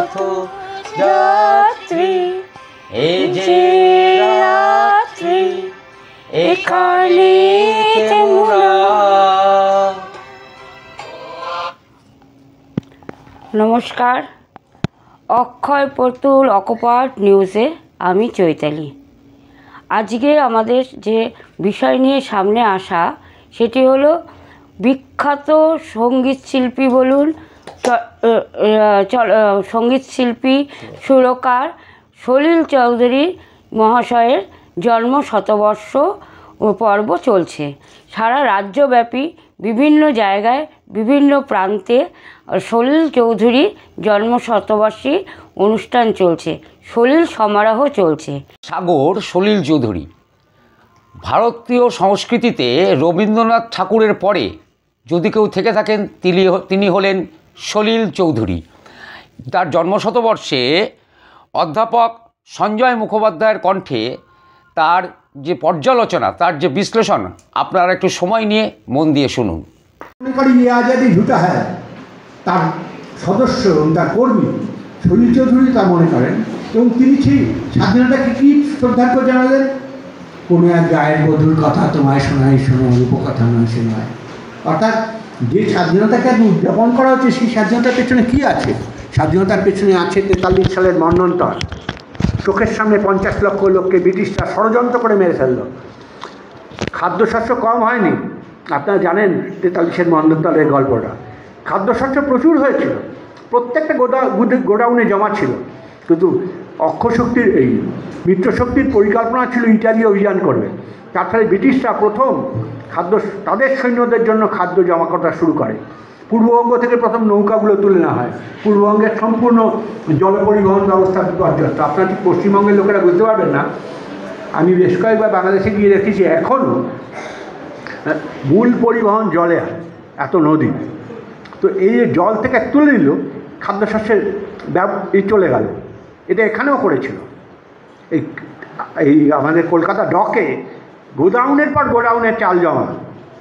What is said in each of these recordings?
পথ যাত্রী, এই যে রাত্রি এখানে তোমরা। নমস্কার, অক্ষয় পর্তুল অকপট নিউজে আমি চৈতালি। আজকে আমাদের যে বিষয় নিয়ে সামনে আসা সেটি হলো বিখ্যাত সঙ্গীত শিল্পী বলুন, সঙ্গীত শিল্পী সুরকার সলিল চৌধুরী মহাশয়ের জন্ম শতবর্ষ পর্ব চলছে। সারা রাজ্যব্যাপী বিভিন্ন জায়গায় বিভিন্ন প্রান্তে সলিল চৌধুরী জন্ম শতবর্ষী অনুষ্ঠান চলছে, সলিল সমারোহ চলছে। সাগর সলিল চৌধুরী ভারতীয় সংস্কৃতিতে রবীন্দ্রনাথ ঠাকুরের পরে যদি কেউ থেকে থাকেন তিনি হলেন সলিল চৌধুরী। তার জন্মশতবর্ষে অধ্যাপক সঞ্জয় মুখোপাধ্যায়ের কণ্ঠে তার যে পর্যালোচনা, তার যে বিশ্লেষণ, আপনারা একটু সময় নিয়ে মন দিয়ে শুনুন। ये आज़ादी झूठा है তার সদস্য এবং তার কর্মী সলিল চৌধুরী তা মনে করেন এবং তিনি সেই স্বাধীনতাকে কী শ্রদ্ধার্ঘ্য জানালেন। কোনো এক গায়ের বধূর কথা তোমায় শোনাই শোনো, রূপকথা নয় শোনায়। অর্থাৎ যে স্বাধীনতাকে আজ উদযাপন করা হচ্ছে সেই স্বাধীনতার পেছনে কী আছে? স্বাধীনতার পেছনে আছে 43 সালের মন্বন্তর। চোখের সামনে 50 লক্ষ লোককে ব্রিটিশরা ষড়যন্ত্র করে মেরে ফেলল। খাদ্যশস্য কম হয়নি, আপনারা জানেন 43-এর মন্বন্তরের গল্পটা। খাদ্যশস্য প্রচুর হয়েছিল, প্রত্যেকটা গোডাউনে জমা ছিল, কিন্তু অক্ষশক্তির এই মিত্রশক্তির পরিকল্পনা ছিল ইটালি অভিযান করবে। তার ফলে ব্রিটিশরা প্রথম তাদের সৈন্যদের জন্য খাদ্য জমা করা শুরু করে। পূর্ববঙ্গ থেকে প্রথম নৌকাগুলো তুলে নেওয়া হয়। পূর্ববঙ্গের সম্পূর্ণ জল পরিবহন ব্যবস্থা বিপর্যস্ত। আপনার ঠিক পশ্চিমবঙ্গের লোকেরা বুঝতে পারবেন না, আমি বেশ কয়েকবার বাংলাদেশে গিয়ে দেখেছি এখনও মূল পরিবহন জলে এত নদী। তো এই যে জল থেকে তুলে নিল, খাদ্যশস্যের চলে গেল। এটা এখানেও করেছিল। এই আমাদের কলকাতা ডকে গোডাউনের পর গোডাউনের চাল জমা,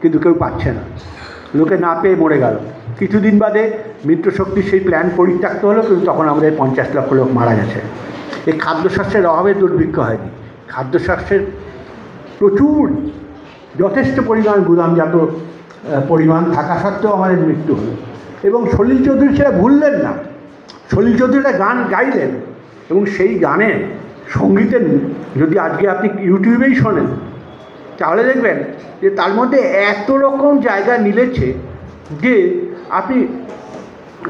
কিন্তু কেউ পাচ্ছে না, লোকে না পেয়ে মরে গেল। কিছুদিন বাদে মিত্রশক্তির সেই প্ল্যান পরিত্যক্ত হলো, কিন্তু তখন আমাদের 50 লক্ষ লোক মারা গেছে। এই খাদ্যশস্যের অভাবে দুর্ভিক্ষ হয়নি, খাদ্যশস্যের প্রচুর যথেষ্ট পরিমাণ গুদামজাত পরিমাণ থাকা সত্ত্বেও আমাদের মৃত্যু হলো। এবং সলিল চৌধুরী সেটা ভুললেন না। সলিল চৌধুরী একটা গান গাইলেন এবং সেই গানের সঙ্গীতের যদি আজকে আপনি ইউটিউবেই শোনেন তাহলে দেখবেন যে তার মধ্যে এত রকম জায়গা মিলেছে যে আপনি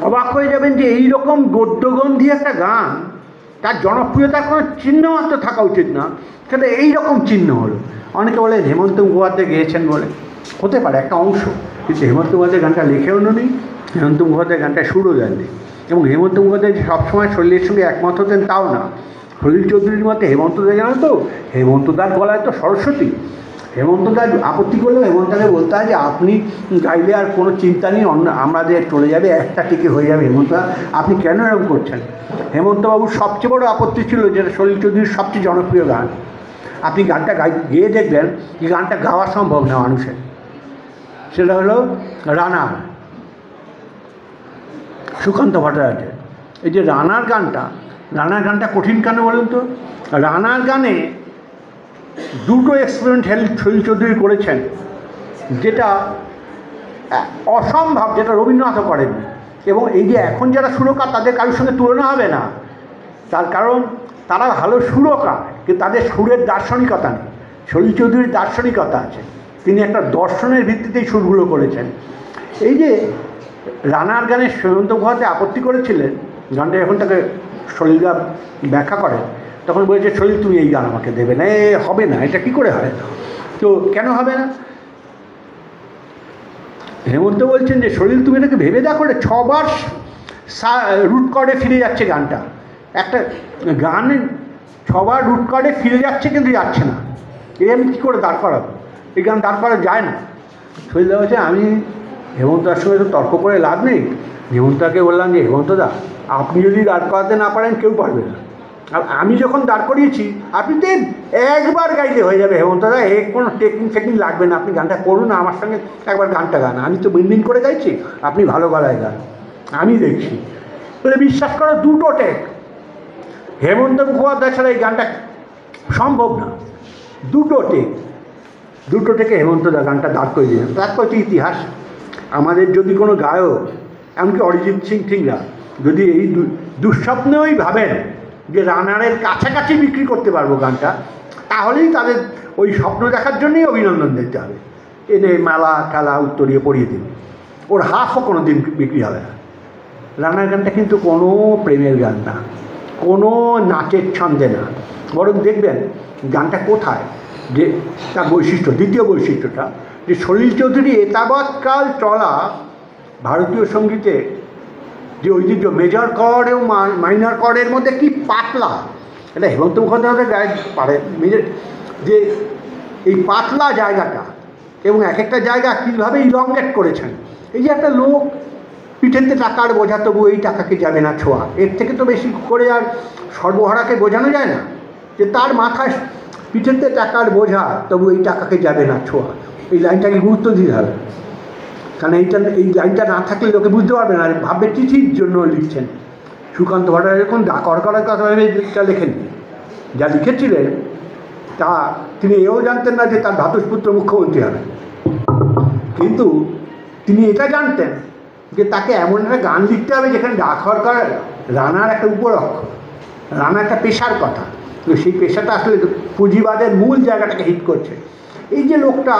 অবাক হয়ে যাবেন যে এই রকম গদ্যগন্ধি একটা গান, তার জনপ্রিয়তার কোনো চিহ্ন মাত্র থাকা উচিত না, সেটা এইরকম চিহ্ন হলো। অনেকে বলে হেমন্ত মুখোপাধ্যায় গেয়েছেন বলে, হতে পারে একটা অংশ, কিন্তু হেমন্ত মুখোপাধ্যায় গানটা লিখেও নেই, হেমন্ত মুখোপাধ্যায় গানটা সুরও দেননি। এবং হেমন্ত মুখোপাধ্যায় যে সবসময় সলিলের সঙ্গে একমত হতেন তাও না। সলিল চৌধুরীর মতে হেমন্তদা জানো তো, হেমন্তদার গলায় তো সরস্বতী। হেমন্তদার আপত্তি করলেও হেমন্তকে বলতে হয় যে আপনি গাইলে আর কোনো চিন্তা নেই, আমাদের চলে যাবে, একটা টিকে হয়ে যাবে হেমন্তদা, আপনি কেন এরকম করছেন? হেমন্তবাবুর সবচেয়ে বড় আপত্তি ছিল যেটা সলিল চৌধুরীর সবচেয়ে জনপ্রিয় গান, আপনি গানটা গেয়ে দেখবেন যে গানটা গাওয়া সম্ভব না মানুষের, সেটা হলো রানার, সুকান্ত ভট্টাচার্যের। এই যে রানার গানটা কঠিন কেন বলুন তো? রানার গানে দুটো এক্সপেরিমেন্ট সলিল চৌধুরী করেছেন, যেটা অসম্ভব, যেটা রবীন্দ্রনাথও করেননি। এবং এই যে এখন যারা সুরকার তাদের কারোর সঙ্গে তুলনা হবে না, তার কারণ তারা ভালো সুরকার, কিন্তু তাদের সুরের দার্শনিকতা নেই। সলিল চৌধুরীর দার্শনিকতা আছে, তিনি একটা দর্শনের ভিত্তিতেই সুরগুলো করেছেন। এই যে রানার গানে হেমন্ত মুখোপাধ্যায় আপত্তি করেছিলেন, গানটা যখন তাকে সলিলদা ব্যাখ্যা করে তখন বলেছে সলিল তুমি এই গান আমাকে দেবে না, এ হবে না, এটা কী করে হয়? তো কেন হবে না? হেমন্ত বলছেন যে সলিল তুমি এটাকে ভেবে দেখো, 6 বার রুট কর্ডে ফিরে যাচ্ছে গানটা, একটা গান 6 বার রুট কর্ডে ফিরে যাচ্ছে কিন্তু যাচ্ছে না, এই আমি কী করে দাঁড় করাবো? এই গান দাঁড় করা যায় না। সলিলদা বলছে আমি হেমন্তার সঙ্গে তো তর্ক করে লাভ নেই। হেমন্তকে বললাম যে হেমন্তদা আপনি যদি দাঁড় করাতে না পারেন কেউ পারবে না, আর আমি যখন দাঁড় করিয়েছি আপনি তো একবার গাইতে হয়ে যাবে হেমন্তদা, কোনো টেকিং লাগবে না, আপনি গানটা করুন না, আমার সঙ্গে একবার গানটা গান, আমি তো বিন করে গাইছি, আপনি ভালো গলায় গান, আমি দেখছি। বলে বিশ্বাস করো দুটো টেক, হেমন্ত মুখোপাধ্যায় ছাড়া এই গানটা সম্ভব না। দুটো টেকে হেমন্ত দা গানটা দাঁড় করে দিলেন। তারপর হচ্ছে ইতিহাস। আমাদের যদি কোনো গায়ক, এমনকি অরিজিৎ সিং ঠিকরা যদি এই দুঃস্বপ্নেই ভাবেন যে রানারের কাছাকাছি বিক্রি করতে পারবো গানটা, তাহলেই তাদের ওই স্বপ্ন দেখার জন্যই অভিনন্দন দিতে হবে। এনে মেলা ঠেলা উত্তরিয়ে পড়িয়ে দিন, ওর হাফও কোনো দিন বিক্রি হবে না। রানার গানটা কিন্তু কোনো প্রেমের গান না, কোনো নাচের ছন্দে না, বরং দেখবেন গানটা কোথায় যে তার বৈশিষ্ট্য, দ্বিতীয় বৈশিষ্ট্যটা যে সলিল চৌধুরী এতাবৎকাল চলা ভারতীয় সঙ্গীতে যে ঐতিহ্য, মেজর কর্ড এবং মাইনর কর্ডের মধ্যে কি পাতলা, এটা হেমন্ত মুখোপাধ্যায় গায়ে পারে যে এই পাতলা জায়গাটা এবং এক একটা জায়গা কীভাবে ইলংগেট করেছেন। এই যে একটা লোক পিঠেতে টাকার বোঝা, তবু এই টাকাকে যাবে না ছোঁয়া, এর থেকে তো বেশি করে আর সর্বহারাকে বোঝানো যায় না যে তার মাথায় পিঠেতে টাকার বোঝা, তবু এই টাকাকে যাবে না ছোঁয়া। এই লাইনটাকে গুরুত্ব দিতে হবে, কারণ এই লাইনটা না থাকলে লোকে বুঝতে পারবে না, ভাববে চিঠির জন্য লিখছেন। সুকান্ত ভট্টাচার্য এরকম করার কথা ভেবে লেখেননি, যা লিখেছিলেন তা তিনি এও জানতেন না যে তার ভ্রাতুষ্পুত্র মুখ্যমন্ত্রী হবে, কিন্তু তিনি এটা জানতেন যে তাকে এমন একটা গান লিখতে হবে যেখানে ডাকহরকার রানার একটা উপলক্ষ, রানা একটা পেশার কথা, তো সেই পেশাটা আসলে পুঁজিবাদের মূল জায়গাটাকে হিট করছে। এই যে লোকটা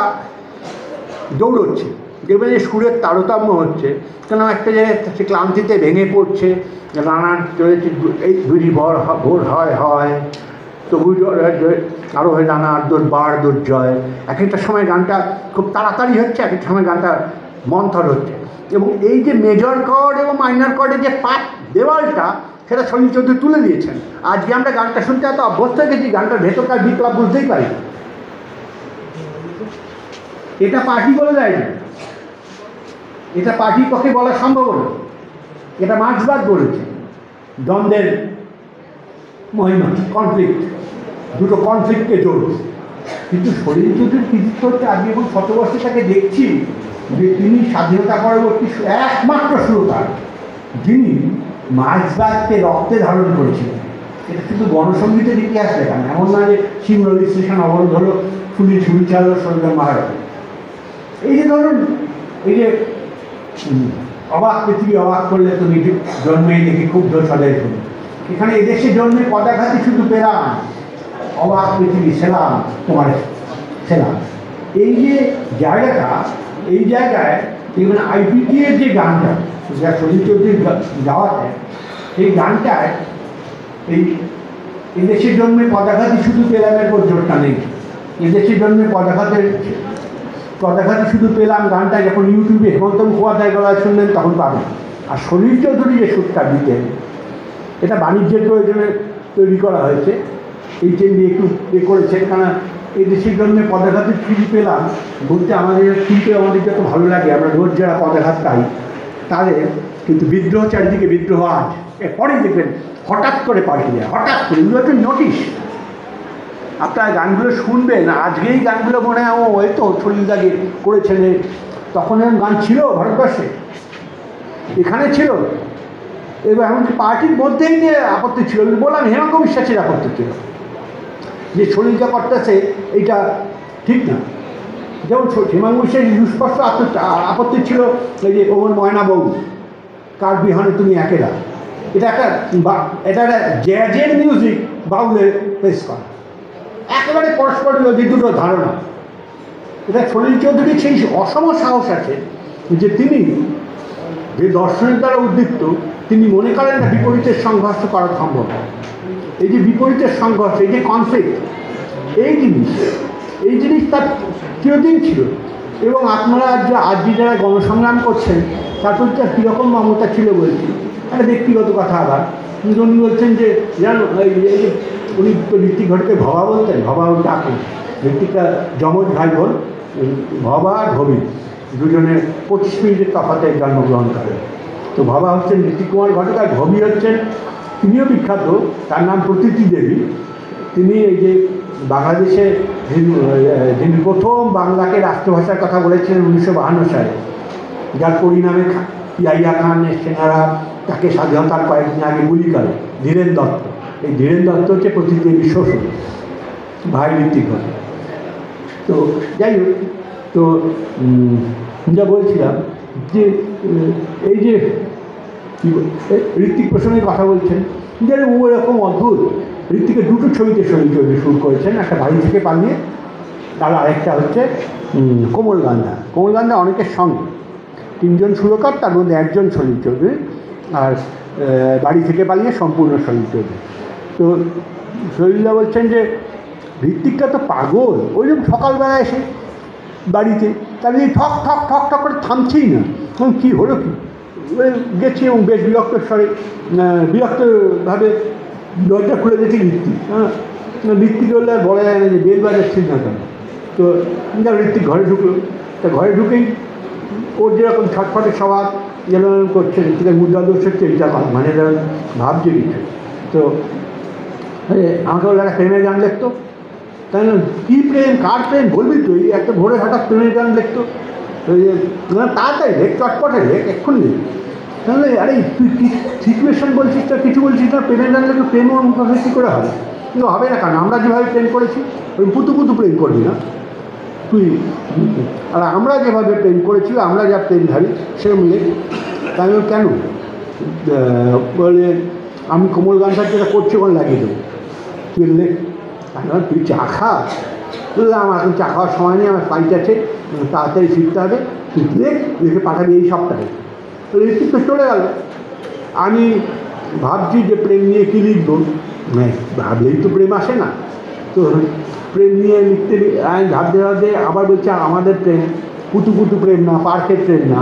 দৌড়চ্ছে, দেখবেন যে সুরের তারতম্য হচ্ছে, কেন একটা জায়গায় সে ক্লান্তিতে ভেঙে পড়ছে, রানার চলেছে এই দুই ভোর হয় তবু আরও হয় রানার দুর্বার দুর্জয়। এক একটা সময় গানটা খুব তাড়াতাড়ি হচ্ছে, এক একটা সময় গানটা মন্থর হচ্ছে, এবং এই যে মেজর কর্ড এবং মাইনর কর্ডের যে পাত দেওয়ালটা, সেটা সলিল চৌধুরী তুলে দিয়েছেন। আজকে আমরা গানটা শুনতে এত অভ্যস্ত হয়ে গেছি, গানটার ভেতরকার বিপ্লব বুঝতেই পারি। এটা পার্টি বলে দেয় না, এটা পার্টির পক্ষে বলা সম্ভব হলো, এটা মার্ক্সবাদ বলেছে। দ্বন্দ্বের মহিমা, কনফ্লিক্ট, দুটো কনফ্লিক্টকে জোর। কিন্তু সলিল চৌধুরীর কৃতিত্ব হচ্ছে আজকে এখন শতবর্ষে তাকে দেখছি যে তিনি স্বাধীনতা পরবর্তী একমাত্র সুরকার যিনি মার্ক্সবাদকে রক্তে ধারণ করেছিলেন। এটা শুধু গণসঙ্গীতের ইতিহাস লেখা না, এমন না যে সিমরলি স্টেশন অবরোধ হলো, ফুলি ঝুড়ি চাললো সরকার মারা। এই যে ধরুন, এই যে অবাক পৃথিবী অবাক করলে তুমি জন্মেই দেখি ক্ষুব্ধ সদয় করি, এখানে এদেশে জন্মে পদাঘাতি শুধু পেলাম, অবাক পৃথিবী সেলাম তোমার সেলাম। এই যে জায়গাটা, এই জায়গায় দেখবেন আইপিটি এর যে গানটা, যা সলিল চৌধুরীর গাওয়াতে, সেই গানটায় এই দেশের জন্মে পদাঘাতি শুধু পেলামের উপর জোরটা নেই। এদেশের জন্মে পদাঘাতি শুধু পেলাম গানটা যখন ইউটিউবে হেমন্ত মুখোপাধ্যায় গলায় শুনলেন তখন পাবেন। আর সলিল চৌধুরী যে সুরটা দিতেন, এটা বাণিজ্যের প্রয়োজনে তৈরি করা হয়েছে, এই চেন্দি একটু করেছেন, কারণ এই দেশের জন্য পদাঘাতের ফিরি পেলাম বলতে আমাদের শুনতে আমাদের যত ভালো লাগে, আমরা রোজ যারা পদাঘাত পাই তাদের, কিন্তু বিদ্রোহ চারিদিকে বিদ্রোহ আজ, এরপরেই দেখবেন হঠাৎ করে পাল্টে যায়, হঠাৎ করে। এগুলো একটু নোটিশ, আপনারা গানগুলো শুনবেন, আজকেই গানগুলো মনে হয় ওই তো সলিলদাকে করেছেন, তখন এরকম গান ছিল ভারতবর্ষে, এখানে ছিল। এবার এমনকি পার্টির মধ্যেই যে আপত্তি ছিল, বললাম হেমন্ত বিশ্বাসের আপত্তি ছিল যে সলিলদা করতেছে এইটা ঠিক না। যেমন হেমন্ত বিশ্বাসের সুস্পষ্ট আপত্তি ছিল এই যে ওমর ময়না বউ, কার বিহানে তুমি একেরা, এটা একটা জ্যাজের মিউজিক বাউলে পেশ করা, একেবারে পরস্পর বিরোধী দুটো ধারণা। এটা সলিল চৌধুরীর সেই অসম সাহস আছে যে তিনি যে দর্শনের দ্বারা উদ্দীপ্ত, তিনি মনে করেন না বিপরীতের সংঘর্ষ করা সম্ভব। এই যে বিপরীতের সংঘর্ষ, এই যে কনফ্লিক্ট, এই জিনিস তার চিরদিন ছিল। এবং আপনারা আজ যারা গণসংগ্রাম করছেন তার প্রতি তার কীরকম মমতা ছিল বলছি, একটা ব্যক্তিগত কথা। আবার উনি বলছেন যে জানো উনি তো ঋত্বিক ঘটকে ভবা বলতেন, ভবা ডাকুন, ঋত্বিকটা যমজ ভাই বোন, ভবা আর ভবি দুজনের 25 মিনিটের তফাতে জন্মগ্রহণ করেন। তো ভবা হচ্ছেন ঋত্বিক কুমার ঘটক, আর ভবি হচ্ছেন, তিনিও বিখ্যাত, তার নাম প্রতীতি দেবী। তিনি এই যে বাংলাদেশে যিনি প্রথম বাংলাকে রাষ্ট্রভাষার কথা বলেছিলেন 1952 সালে, যার পরিণামে ইয়াহিয়া খান, সেনারা, তাকে স্বাধীনতার কয়েকদিন আগে গুলি করে ধীরেন দত্ত। এই ধীরেন দত্ত হচ্ছে প্রতিদেবীর শ্বশুর, ভাই ঋত্বিক ঘটক। তো যাই হোক, তো যা বলছিলাম যে এই যে ঋত্বিক প্রসঙ্গে কথা বলছেন, যে ও এরকম অদ্ভুত। ঋত্বিকের দুটো ছবিতে চরিত্র শুরু করেছেন, একটা বাড়ি থেকে পালিয়ে, আর আরেকটা হচ্ছে কোমলগান্ধা। কোমলগান্ধা অনেকের সঙ্গে, 3 জন সুরকার, তার মধ্যে 1 জন সলিল চৌধুরী, আর বাড়ি থেকে পালিয়ে সম্পূর্ণ সলিল চৌধুরী। তো সলিলদা বলছেন যে ঋত্বিকটা তো পাগল, ওই জন্য সকালবেলা এসে বাড়িতে তাহলে ঠক ঠক ঠক ঠক করে থামছেই না। কী হলো কি, গেছি এবং বেশ বিরক্তভাবে দরজা খুলে দেখি ঋত্বিক। ঋত্বিক বললে আর বলা যায় না যে বেল বাজাচ্ছিল না কেন। তো ঋত্বিক ঘরে ঢুকলো। তা ঘরে ঢুকেই ওর যেরকম ছটফটের স্বভাব যেরকম করছে, ঋত্বিকের মুদ্রা দোষ হচ্ছে, এইটা মানে ভাবছে কিছু। তো আমাকে বললো একটা প্রেমের গান লিখতো। তাই না, কী প্রেম, কার প্রেম বলবি তুই, একটা ভোরে হঠাৎ প্রেমের গান লিখতো। ওই যে তাড়াতাড়ি লেখ, চটপটে লেখ, এক্ষুনি লেখ। তাহলে আরে তুই কী সিচুয়েশন বলছিস, তো কিছু বলছিস না, প্রেমের গান লিখে প্রেম ওর মুখোমুখি কী করে হবে? কিন্তু হবে না, কারণ আমরা যেভাবে প্রেম করেছি ওই পুতু প্রেম করবি না তুই। আর আমরা যেভাবে প্রেম করেছি, আমরা যা প্রেমধারী সেরকম লেখ। তাই কেন বলে আমি কোমলগান্ধার যেটা করছি ওখানে লাগিয়ে দেবো, তুই লেখ। তুই চা খা। বললাম এখন চা খাওয়ার সময় নেই, আমার ফ্লাইট আছে, তাড়াতাড়ি ফিরতে হবে, তুই লিখে পাঠাবি এই সপ্তাহে। তো ঋত্বিক তো চলে গেল। আমি ভাবছি যে প্রেম নিয়ে কী লিখবো, ভাবলেই তো প্রেম আসে না। তো প্রেম নিয়ে লিখতে আমি ভাবতে ভাবতে আবার বলছি আমাদের প্রেম পুতু প্রেম না, পার্কের প্রেম না,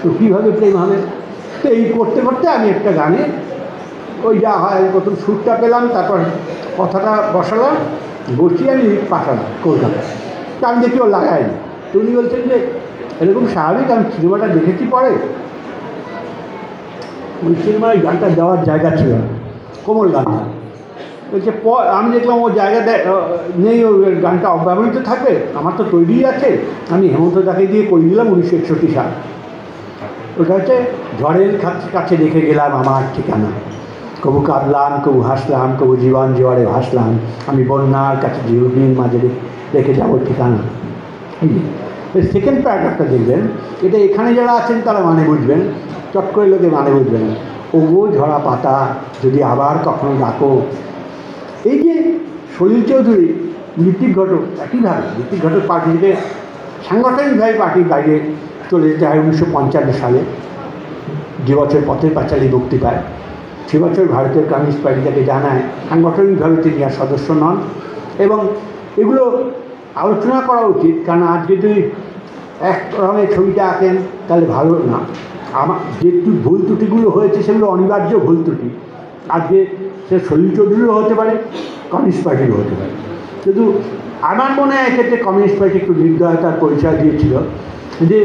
তো কীভাবে প্রেম হবে। তো এই করতে করতে আমি একটা গানে ওই যা হয় প্রথম সুরটা পেলাম, তারপর কথাটা বসালাম, বসিয়ে আমি পাঠালাম কলকাতায়। তা আমি দেখি ও লাগায়নি। তো উনি বলছেন যে এরকম স্বাভাবিক, আমি সিনেমাটা দেখেছি পরে। ওই সিনেমায় গানটা দেওয়ার জায়গা ছিল না, কোমলগান্ধা। বলছে আমি দেখলাম ও জায়গা নেই, ওই গানটা অব্যবহৃত থাকবে, আমার তো তৈরি আছে, আমি হেমন্ত দাকে দিয়ে করে দিলাম 1961 সাল। ওটা হচ্ছে ঝড়ের কাছে রেখে গেলাম আমার ঠিকানা, কবু কাঁদলাম, কবু হাসলাম, কবু জীবন জোয়ারে ভাসলাম, আমি বন্যার কাছে জীবনীর মাঝে রেখে যাবো ঠিকানা। এই সেকেন্ড প্যারাগ্রাফটা দেখবেন, এটা এখানে যারা আছেন তারা মানে বুঝবেন, চট করে লোকে মানে বুঝবেন না। ওগো ঝরা পাতা যদি আবার কখনো ডাকো। এই যে সলিল চৌধুরী, ঋত্বিক ঘটক একইভাবে, ঋত্বিক ঘটক পার্টি থেকে সাংগঠনিকভাবে পার্টির বাইরে চলে যেতে হয় 1955 সালে, যে বছর পথের পাঁচালী মুক্তি পায়। সে বছর ভারতের কমিউনিস্ট পার্টি তাকে জানায় সাংগঠনিকভাবে তিনি আর সদস্য নন। এবং এগুলো আলোচনা করা উচিত, কারণ আজ যদি এক রকমের ছবিটা আঁকেন তাহলে ভালো না। আমার যে ভুল ত্রুটিগুলো হয়েছে সেগুলো অনিবার্য ভুল ত্রুটি। আজকে সে সলিল চৌধুরীও হতে পারে, কমিউনিস্ট পার্টিরও হতে পারে। কিন্তু আমার মনে হয় এক্ষেত্রে কমিউনিস্ট পার্টি একটু নির্দয়তার পরিচয় দিয়েছিল। যে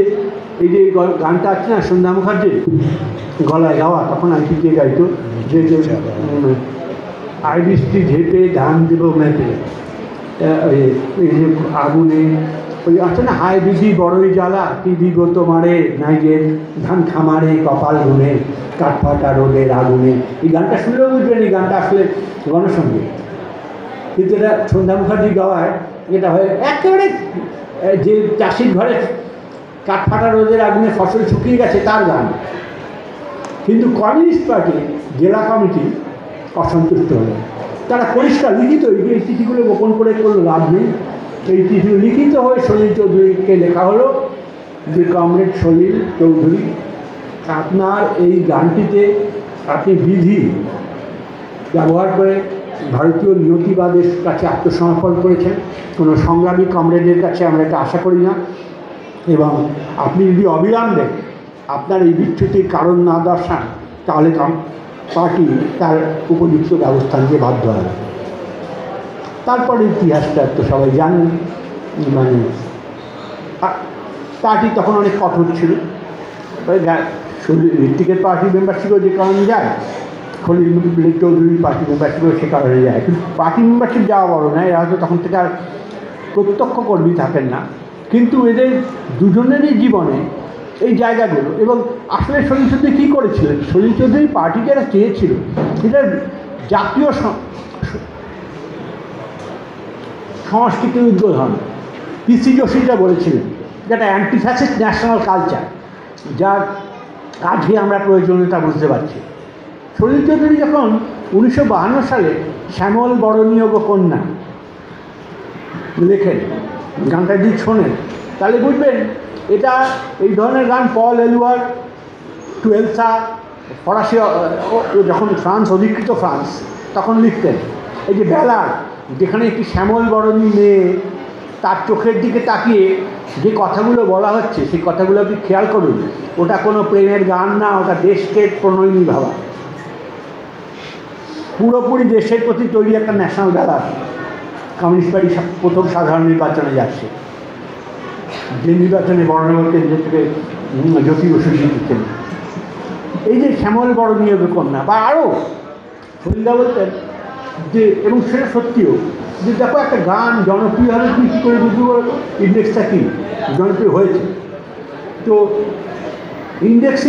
এই যে গানটা আছে না সন্ধ্যা মুখার্জির গলায় গাওয়া, তখন আইপিকে গাইতো যে আইবৃষ্টি ঝেপে ধান দেব মেপে, এই যে আগুনে ওই আছে না হায় বিধি বড়ই জ্বালা, কি দিব তোমারে নাই যে ধান খামারে কপাল গুনে কাঠফাটা রোদের আগুনে। এই গানটা শুনলেও বুঝবেন এই গানটা আসলে গণসঙ্গীত, কিন্তু এটা সন্ধ্যা মুখার্জি গাওয়ায় এটা হয় একেবারে যে চাষির ঘরে কাঠফাটা রোদের আগুনে ফসল শুকিয়ে গেছে তার গান। কিন্তু কমিউনিস্ট পার্টি জেলা কমিটি অসন্তুষ্ট হলো, তারা পরিষ্কার লিখিত এই চিঠিগুলো গোপন করে করলো লাভ নেই। এই চিঠি লিখিত হয়ে সলিল চৌধুরীকে লেখা হলো যে কমরেড সলিল চৌধুরী, আপনার এই গানটিতে আপনি বিধি ব্যবহার করে ভারতীয় নিয়তিবাদের কাছে আত্মসমর্পণ করেছেন, কোনো সংগ্রামী কমরেডের কাছে আমরা এটা আশা করি না। এবং আপনি যদি অবিলম্বে আপনার এই বিচ্যুতির কারণ না দর্শান তাহলে পার্টি তার উপযুক্ত ব্যবস্থা নিতে বাধ্য হবে। তারপরে ইতিহাসটা তো সবাই জানেন, মানে পার্টি তখন অনেক কঠোর ছিল। ঋত্বিকের পার্টি মেম্বারশিপও যে কারণে যায়, সলিল চৌধুরীর পার্টি মেম্বারশিপও সে কারণে যায়। কিন্তু পার্টি মেম্বারশিপ যাওয়া বড় না, এরা হয়তো তখন থেকে আর প্রত্যক্ষ কর্মী থাকেন না। কিন্তু এদের দুজনেরই জীবনে এই জায়গাগুলো। এবং আসলে সলিল চৌধুরী কী করেছিলেন, সলিল চৌধুরী পার্টি যারা চেয়েছিল এটা জাতীয় সংস্কৃতির উদ্বোধন। পিসি যোশী যা বলেছিলেন যেটা অ্যান্টিফ্যাসিস্ট ন্যাশনাল কালচার, যার আজকে আমরা প্রয়োজনীয়তা বুঝতে পারছি। সলিল চৌধুরী যখন 1952 সালে শ্যামল বরণীয় গো কন্যা লেখেন, গানটা যদি শোনেন তাহলে বুঝবেন এটা এই ধরনের গান পল এলুয়ার, টুয়েলসা, ফরাসি যখন ফ্রান্স অধিকৃত ফ্রান্স তখন লিখতেন। এই যে বেলার, যেখানে একটি শ্যামল বরণী মেয়ে তার চোখের দিকে তাকিয়ে যে কথাগুলো বলা হচ্ছে সেই কথাগুলো আপনি খেয়াল করুন, ওটা কোনো প্রেমের গান না, ওটা দেশকে প্রণয়নী ভাবা, পুরোপুরি দেশের প্রতি তৈরি একটা ন্যাশনাল ব্যালার। কমিউনিস্ট পার্টি প্রথম সাধারণ নির্বাচনে যাচ্ছে, যে নির্বাচনে বর্ণনগর কেন্দ্র থেকে জ্যোতি বসু জিতেছেন। এই যে শ্যামল বরণীয় কন্যা বা আরও সলিলদা বলতেন যে, এবং সেটা সত্যিও, যে দেখো একটা গান জনপ্রিয় হলে তুমি কী করে বুঝতে পারো ইন্ডেক্সটা কী জনপ্রিয় হয়েছে। তো ইন্ডেক্স